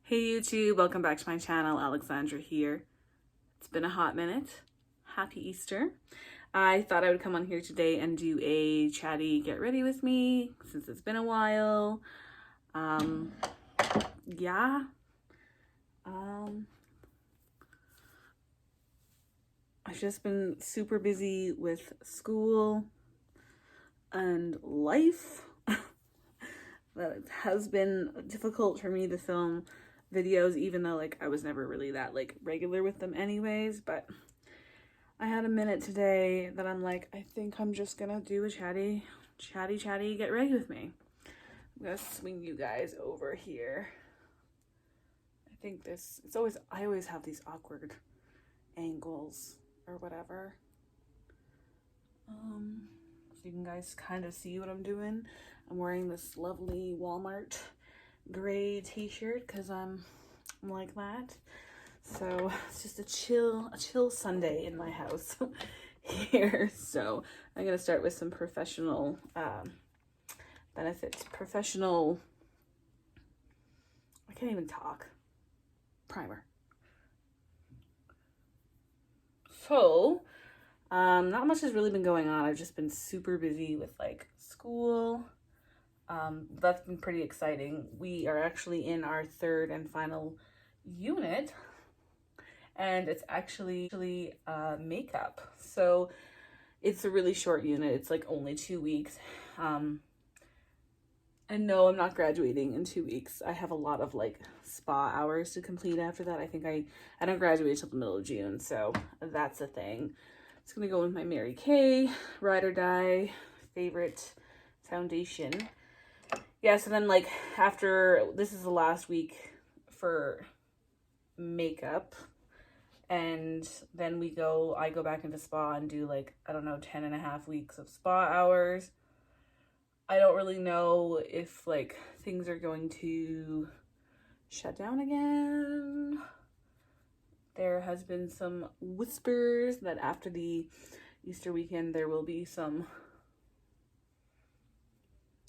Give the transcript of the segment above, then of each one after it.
Hey YouTube, welcome back to my channel. Alexandra here. It's been a hot minute. Happy Easter. I thought I would come on here today and do a chatty get ready with me since it's been a while. Yeah. I've just been super busy with school and life. That it has been difficult for me to film videos, even though like I was never really that like regular with them anyways. But I had a minute today that I'm like, I think I'm just gonna do a chatty get ready with me. I'm gonna swing you guys over here. I think this, I always have these awkward angles or whatever. So you can guys kind of see what I'm doing. I'm wearing this lovely Walmart gray t-shirt because I'm like that. So it's just a chill Sunday in my house here. So I'm gonna start with some professional benefits. I can't even talk. Primer. So not much has really been going on. I've just been super busy with like school. That's been pretty exciting. We are actually in our third and final unit, and it's actually makeup. So it's a really short unit. It's like only 2 weeks. And no, I'm not graduating in 2 weeks. I have a lot of like spa hours to complete after that. I think I don't graduate until the middle of June, so that's a thing. It's gonna go with my Mary Kay Ride or Die favorite foundation. Yeah, so then like after, this is the last week for makeup, and then I go back into spa and do like, I don't know, 10.5 weeks of spa hours. I don't really know if like things are going to shut down again. There has been some whispers that after the Easter weekend there will be some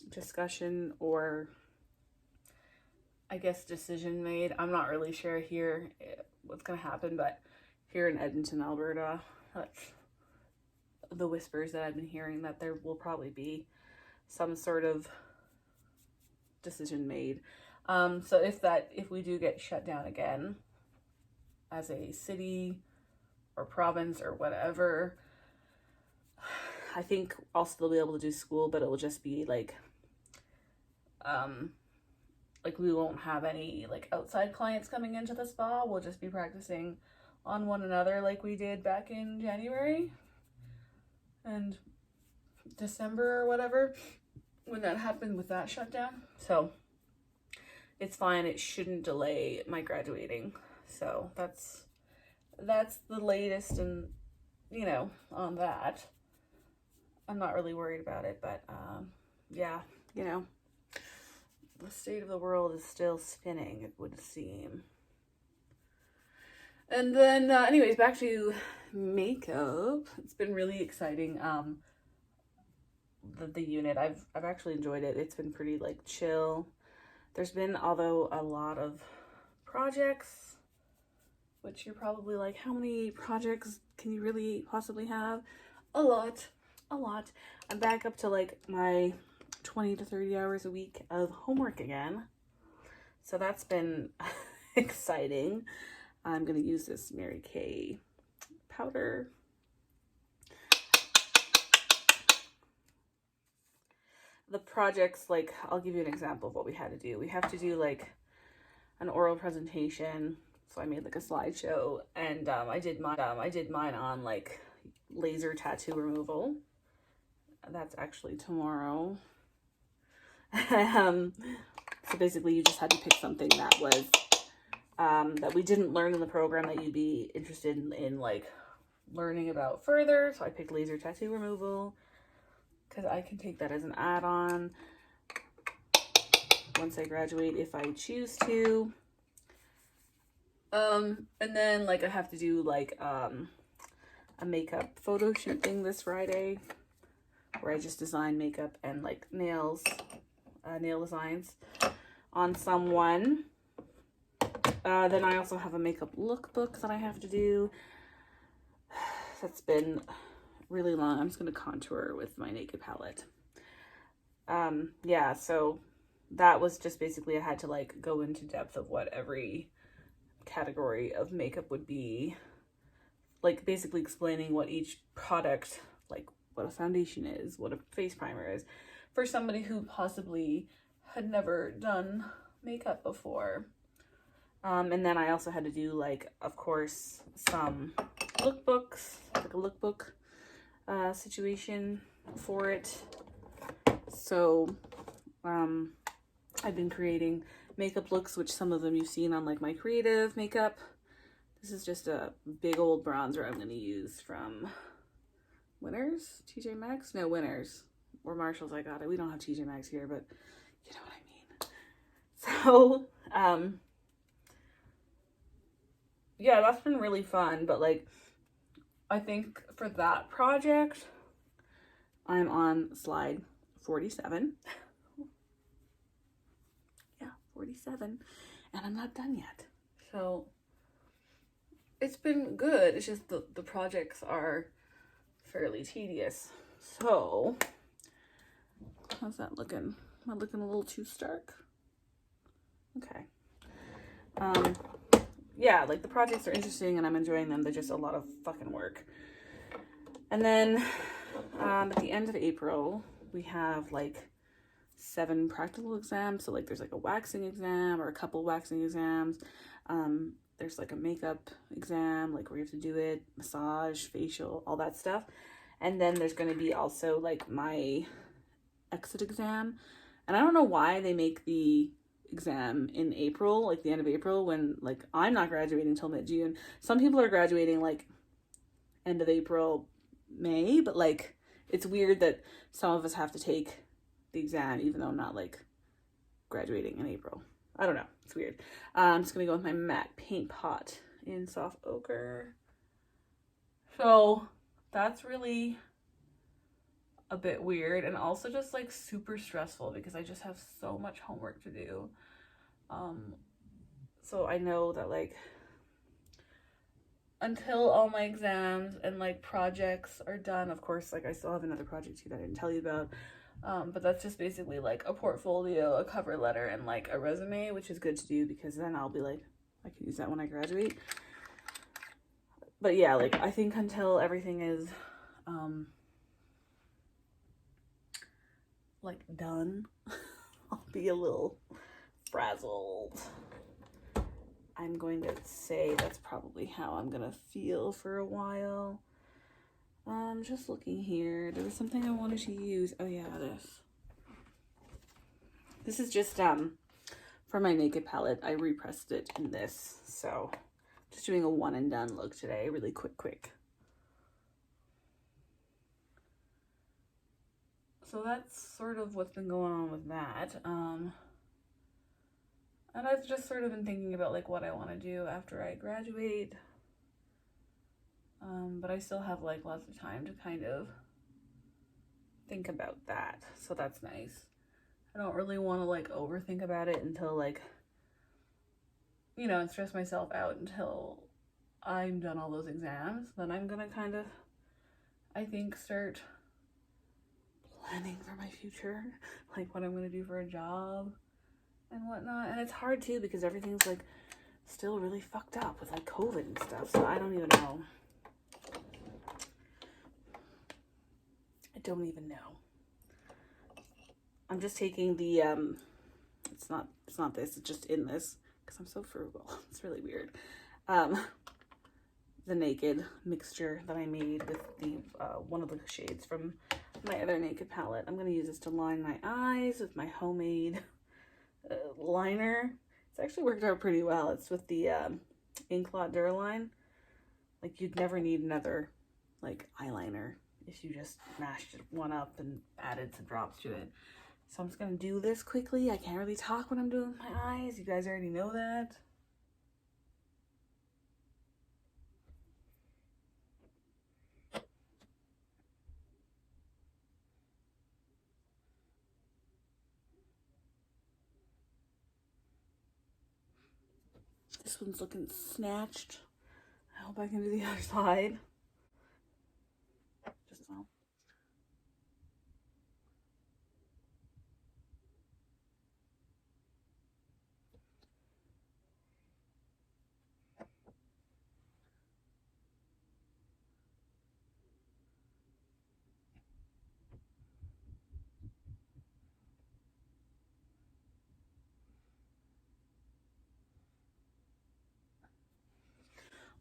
discussion or I guess decision made. I'm not really sure here what's gonna happen, but here in Edmonton, Alberta, that's the whispers that I've been hearing, that there will probably be some sort of decision made. So if we do get shut down again as a city or province or whatever, I think I'll still be able to do school, but it will just be like we won't have any like outside clients coming into the spa. We'll just be practicing on one another like we did back in January and December or whatever, when that happened with that shutdown. So it's fine. It shouldn't delay my graduating. So that's the latest, and you know, on that. I'm not really worried about it, but yeah, you know, the state of the world is still spinning, it would seem. And then anyways, back to makeup. It's been really exciting. The unit, I've actually enjoyed it. It's been pretty like chill. There's been, although, a lot of projects, which you're probably like, how many projects can you really possibly have? A lot. I'm back up to like my 20 to 30 hours a week of homework again. So that's been exciting. I'm gonna use this Mary Kay powder. The projects, like, I'll give you an example of what we had to do. We have to do like an oral presentation. So I made like a slideshow, and I did mine on like laser tattoo removal. That's actually tomorrow. So basically you just had to pick something that was that we didn't learn in the program that you'd be interested in like learning about further. So I picked laser tattoo removal because I can take that as an add-on once I graduate if I choose to. And then like I have to do like a makeup photo shoot thing this Friday, where I just design makeup and like nail designs on someone. Then I also have a makeup lookbook that I have to do. That's been really long. I'm just going to contour with my Naked palette. Yeah, so that was just basically I had to like go into depth of what every category of makeup would be. Like basically explaining what each product, like what a foundation is, what a face primer is, for somebody who possibly had never done makeup before. And then I also had to do like, of course, some lookbooks, like a lookbook situation for it. So I've been creating makeup looks, which some of them you've seen on like my creative makeup. This is just a big old bronzer I'm going to use from Winners? TJ Maxx? No, Winners. Or Marshalls, I got it. We don't have TJ Maxx here, but you know what I mean. So, yeah, that's been really fun. But like, I think for that project, I'm on slide 47. Yeah, 47. And I'm not done yet. So it's been good. It's just the projects are fairly tedious. So, how's that looking? Am I looking a little too stark? Okay. Yeah, like the projects are interesting and I'm enjoying them. They're just a lot of fucking work. And then at the end of April, we have like 7 practical exams. So like there's like a waxing exam or a couple waxing exams. There's like a makeup exam, like where you have to do it, massage, facial, all that stuff. And then there's going to be also like my exit exam. And I don't know why they make the exam in April, like the end of April, when like I'm not graduating until mid-June. Some people are graduating like end of April, May, but like it's weird that some of us have to take the exam even though I'm not like graduating in April. I don't know. It's weird. I'm just going to go with my matte paint pot in soft ochre. So that's really a bit weird and also just like super stressful because I just have so much homework to do. So I know that like until all my exams and like projects are done, of course, like I still have another project too that I didn't tell you about. But that's just basically like a portfolio, a cover letter, and like a resume, which is good to do because then I'll be like, I can use that when I graduate. But yeah, like I think until everything is like done, I'll be a little frazzled. I'm going to say that's probably how I'm gonna feel for a while. Just looking here. There was something I wanted to use. Oh yeah, this. This is just for my Naked palette. I repressed it in this, so just doing a one and done look today. Really quick. So that's sort of what's been going on with that. And I've just sort of been thinking about like what I want to do after I graduate. But I still have like lots of time to kind of think about that. So that's nice. I don't really want to like overthink about it until like, you know, and stress myself out until I'm done all those exams. Then I'm gonna kind of, I think, start planning for my future, like what I'm gonna do for a job and whatnot. And it's hard too because everything's like still really fucked up with like COVID and stuff. So I don't even know. I don't even know. I'm just taking the it's not this, it's just in this because I'm so frugal. It's really weird. The Naked mixture that I made with the one of the shades from my other Naked palette. I'm gonna use this to line my eyes with my homemade liner. It's actually worked out pretty well. It's with the Inklot Duraline. Like you'd never need another like eyeliner if you just mashed one up and added some drops to it. So I'm just gonna do this quickly. I can't really talk when I'm doing my eyes. You guys already know that. This one's looking snatched. I hope I can do the other side. Just so.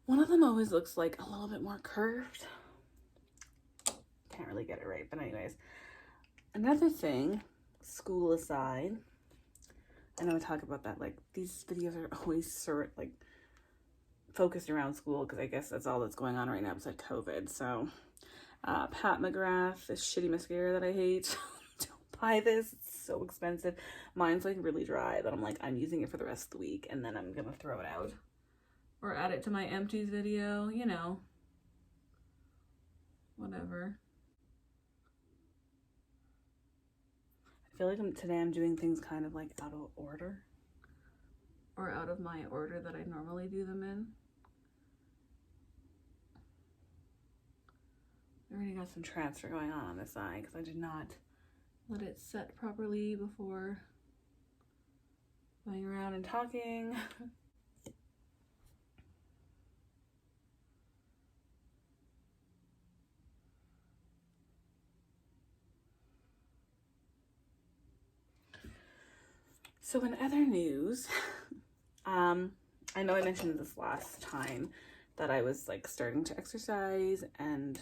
One of them always looks like a little bit more curved. Can't really get it right, but anyways. Another thing, school aside, I know I talk about that, like these videos are always sort like focused around school because I guess that's all that's going on right now besides COVID. So Pat McGrath, this shitty mascara that I hate. Don't buy this, it's so expensive. Mine's like really dry, but I'm like, I'm using it for the rest of the week and then I'm gonna throw it out or add it to my empties video, you know, whatever. I feel like today I'm doing things kind of like out of order, or out of my order that I normally do them in. I already got some transfer going on this eye because I did not let it set properly before going around and talking. So in other news, I know I mentioned this last time that I was like starting to exercise and,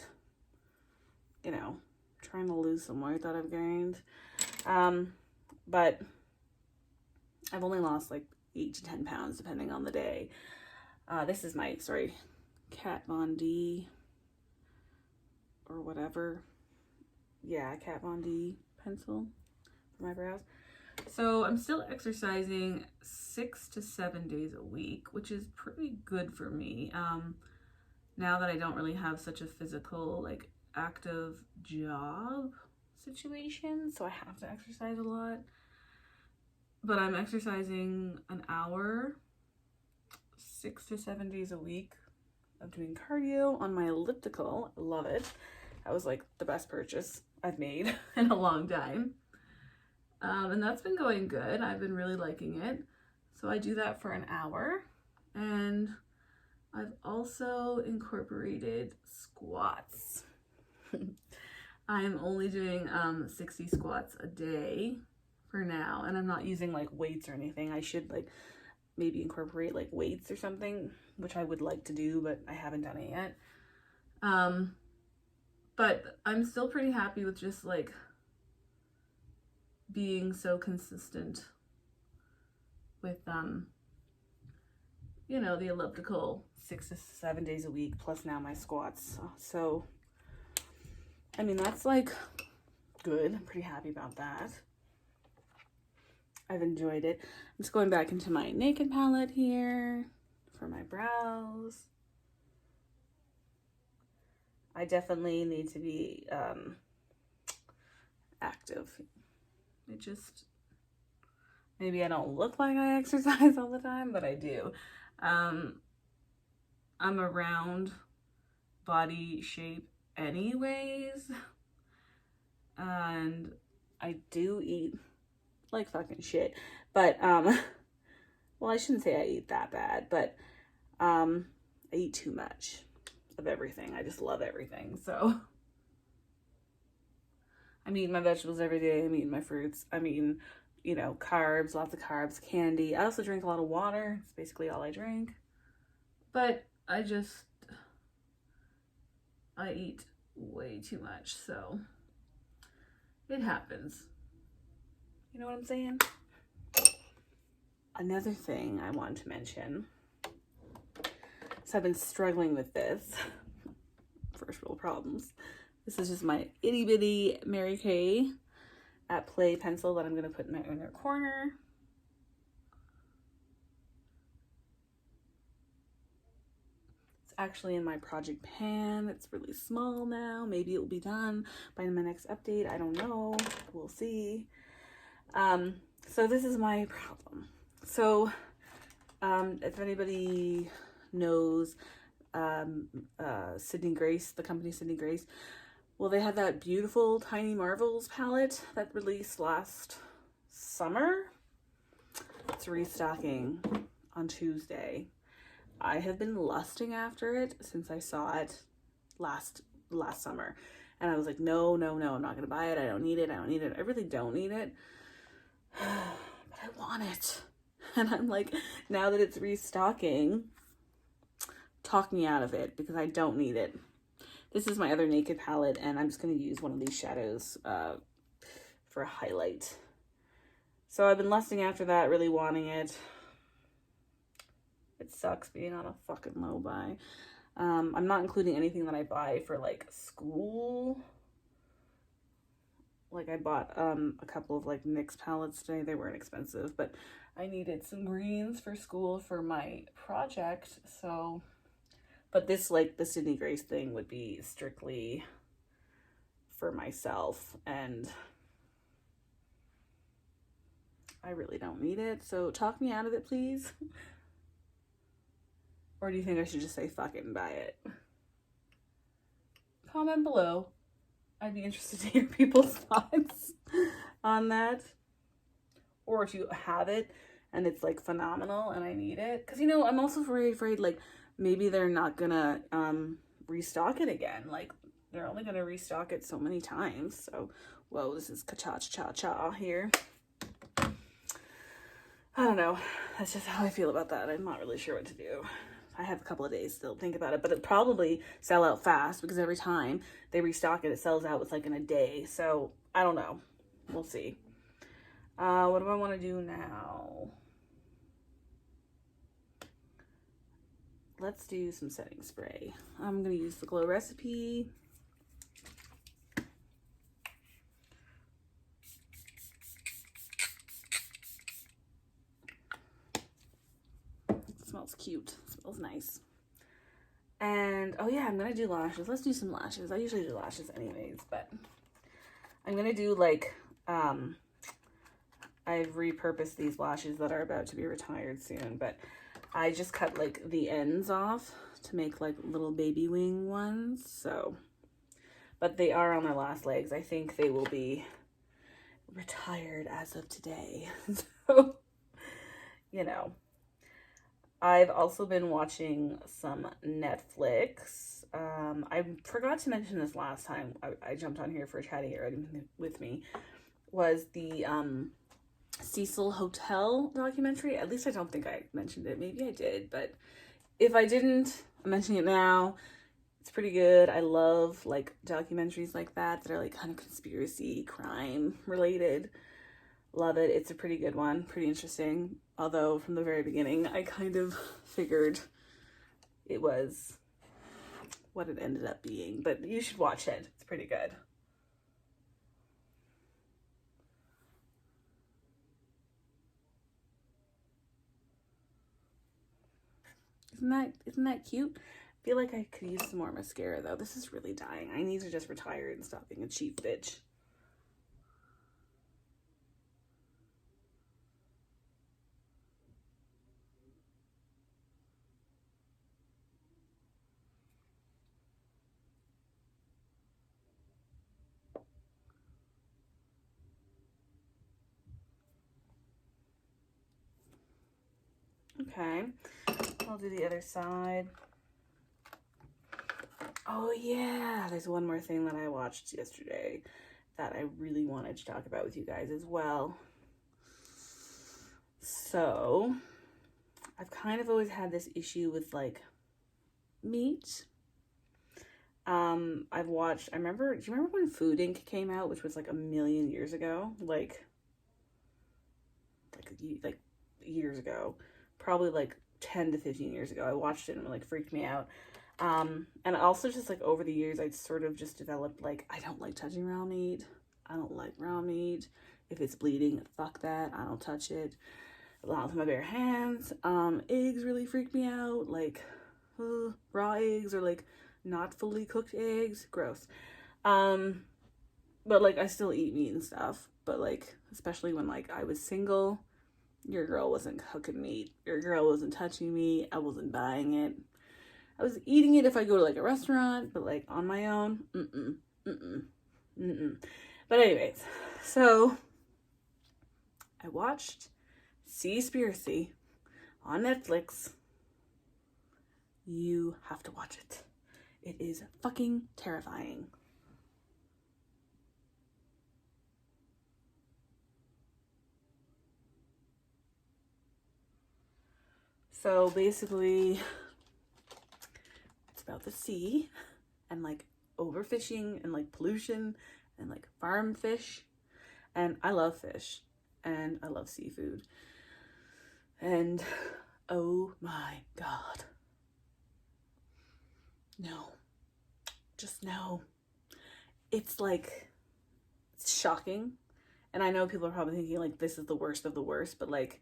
you know, trying to lose some weight that I've gained. But I've only lost like 8 to 10 pounds depending on the day. This is my, sorry, Kat Von D or whatever. Yeah, Kat Von D pencil for my brows. So I'm still exercising 6 to 7 days a week, which is pretty good for me. Now that I don't really have such a physical, like active job situation, so I have to exercise a lot. But I'm exercising an hour, 6 to 7 days a week of doing cardio on my elliptical. I love it. That was like the best purchase I've made in a long time. And that's been going good. I've been really liking it. So I do that for an hour. And I've also incorporated squats. I'm only doing 60 squats a day for now. And I'm not using like weights or anything. I should like maybe incorporate like weights or something, which I would like to do, but I haven't done it yet. But I'm still pretty happy with just like being so consistent with you know, the elliptical 6 to 7 days a week plus now my squats. So I mean, that's like good. I'm pretty happy about that. I've enjoyed it. I'm just going back into my Naked palette here for my brows. I definitely need to be active. It just, maybe I don't look like I exercise all the time, but I do. I'm a round body shape anyways, and I do eat like fucking shit, but well, I shouldn't say I eat that bad, but I eat too much of everything. I just love everything. So I'm eating my vegetables every day. I'm eating my fruits. I'm eating, you know, carbs, lots of carbs, candy. I also drink a lot of water. It's basically all I drink. But I eat way too much, so it happens. You know what I'm saying? Another thing I wanted to mention. So I've been struggling with this. First world problems. This is just my itty bitty Mary Kay at Play pencil that I'm going to put in my inner corner. It's actually in my project pan. It's really small now. Maybe it will be done by my next update. I don't know. We'll see. So this is my problem. So If anybody knows Sydney Grace, the company Sydney Grace, well, they had that beautiful Tiny Marvels palette that released last summer. It's restocking on Tuesday. I have been lusting after it since I saw it last summer. And I was like, no, I'm not going to buy it. I don't need it. I really don't need it. But I want it. And I'm like, now that it's restocking, talk me out of it because I don't need it. This is my other Naked palette, and I'm just going to use one of these shadows for a highlight. So I've been lusting after that, really wanting it. It sucks being on a fucking low buy. I'm not including anything that I buy for like school. Like I bought a couple of like NYX palettes today. They weren't expensive, but I needed some greens for school for my project. So, but this, like the Sydney Grace thing, would be strictly for myself, and I really don't need it. So talk me out of it, please. Or do you think I should just say fuck it and buy it? Comment below. I'd be interested to hear people's thoughts on that. Or if you have it and it's like phenomenal and I need it. Because, you know, I'm also very afraid like maybe they're not gonna restock it again. Like they're only gonna restock it so many times. So, whoa, this is cha-cha-cha-cha here. I don't know. That's just how I feel about that. I'm not really sure what to do. I have a couple of days still to think about it, but it'll probably sell out fast because every time they restock it, it sells out with like in a day. So I don't know. We'll see. What do I want to do now? Let's do some setting spray. I'm going to use the Glow Recipe. It smells cute. It smells nice. And, oh yeah, I'm going to do lashes. Let's do some lashes. I usually do lashes anyways, but I'm going to do like, I've repurposed these lashes that are about to be retired soon, but I just cut like the ends off to make like little baby wing ones. So, but they are on their last legs. I think they will be retired as of today. So, you know, I've also been watching some Netflix. I forgot to mention this last time I jumped on here for Chatting It Ready with me, was the Cecil Hotel documentary. At least I don't think I mentioned it. Maybe I did, but if I didn't, I'm mentioning it now. It's pretty good. I love like documentaries like that are like kind of conspiracy crime related. Love it. It's a pretty good one. Pretty interesting. Although from the very beginning, I kind of figured it was what it ended up being. But you should watch it. It's pretty good. Isn't that cute? I feel like I could use some more mascara though. This is really dying. I need to just retire and stop being a cheap bitch. Okay, I'll do the other side. Oh yeah, there's one more thing that I watched yesterday that I really wanted to talk about with you guys as well. So, I've kind of always had this issue with like meat. I've watched, do you remember when Food Inc. came out, which was like a million years ago? Like years ago. Probably like 10 to 15 years ago. I watched it and it like freaked me out. And also just like over the years, I sort of just developed like, I don't like touching raw meat. I don't like raw meat. If it's bleeding, fuck that. I don't touch it. Not with my bare hands. Eggs really freak me out. Like raw eggs or like not fully cooked eggs. Gross. But like I still eat meat and stuff. But like, especially when like I was single, Your girl wasn't cooking meat. Your girl wasn't touching meat. I wasn't buying it. I was eating it if I go to like a restaurant, but like on my own, But anyways, so I watched Seaspiracy on Netflix. You have to watch it. It is fucking terrifying. So basically, it's about the sea and like overfishing and like pollution and like farm fish. And I love fish and I love seafood. And oh my God. No. Just no. It's like, it's shocking. And I know people are probably thinking like this is the worst of the worst, but like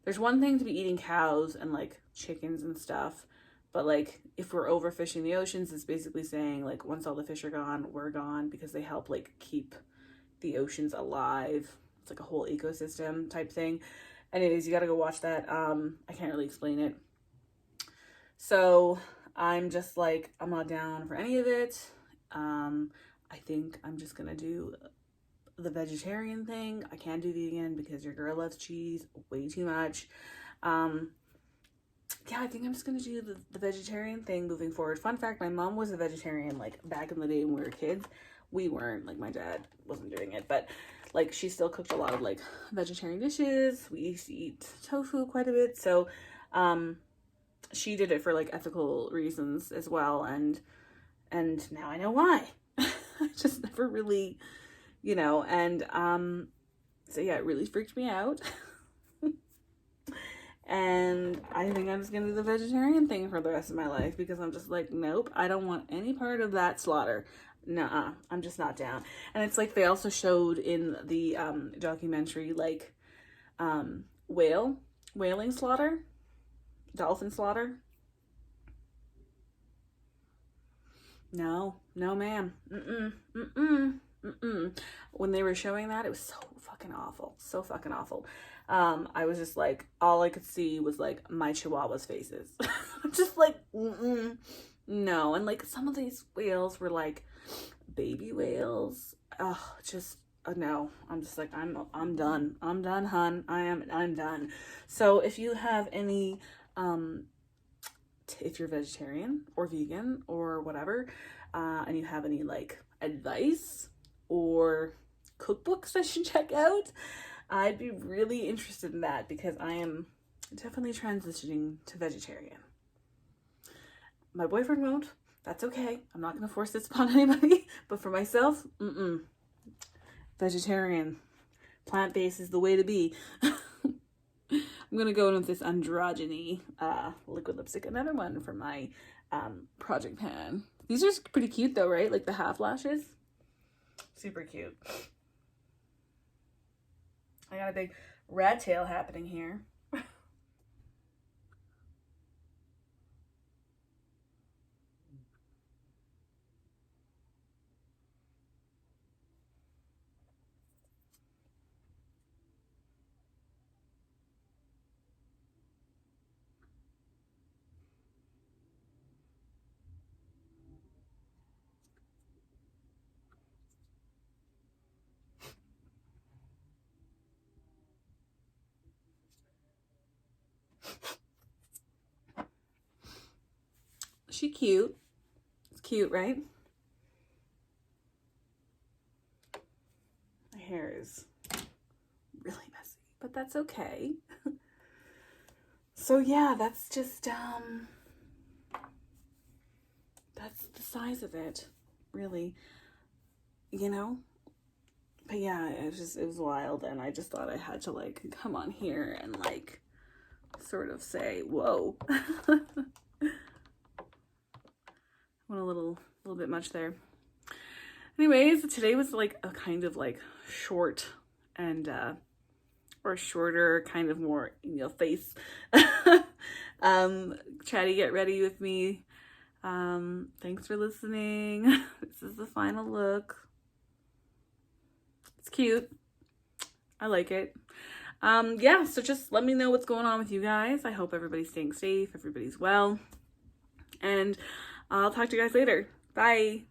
there's one thing to be eating cows and like chickens and stuff, but like if we're overfishing the oceans, it's basically saying like once all the fish are gone, we're gone, because they help like keep the oceans alive. It's like a whole ecosystem type thing. Anyways, you gotta go watch that. I can't really explain it. So I'm just like, I'm not down for any of it. I think I'm just gonna do the vegetarian thing. I can't do vegan because your girl loves cheese way too much. Yeah, I think I'm just gonna do the vegetarian thing moving forward. Fun fact, my mom was a vegetarian like back in the day when we were kids. We weren't, like my dad wasn't doing it, but like she still cooked a lot of like vegetarian dishes. We used to eat tofu quite a bit. So she did it for like ethical reasons as well, and now I know why. I just never really, and so yeah, it really freaked me out. And I think I'm just gonna do the vegetarian thing for the rest of my life, because I'm just like, nope, I don't want any part of that slaughter. Nuh-uh, I'm just not down. And it's like they also showed in the documentary like whaling slaughter, dolphin slaughter. No, ma'am. When they were showing that, it was so fucking awful. So fucking awful. I was just like, all I could see was like my chihuahua's faces. I'm just like, no. And like some of these whales were like baby whales. Oh, just no. I'm just like, I'm done. I'm done, hun. I'm done. So if you have any, if you're vegetarian or vegan or whatever, and you have any like advice or cookbooks I should check out, I'd be really interested in that, because I am definitely transitioning to vegetarian. My boyfriend won't. That's okay. I'm not going to force this upon anybody, but for myself, vegetarian. Plant-based is the way to be. I'm going to go in with this androgyny liquid lipstick. Another one for my project pan. These are pretty cute though, right? Like the half lashes. Super cute. I got a big rat tail happening here. She cute. It's cute, right? My hair is really messy, but that's okay. So yeah, that's just that's the size of it, really, but yeah, it was wild, and I just thought I had to like come on here and like sort of say, whoa. Went a little bit much there. Anyways, today was like a kind of like short and or shorter, kind of more in your face chatty get ready with me. Thanks for listening. This is the final look. It's cute. I like it. yeah, so just let me know what's going on with you guys. I hope everybody's staying safe, everybody's well, and I'll talk to you guys later. Bye.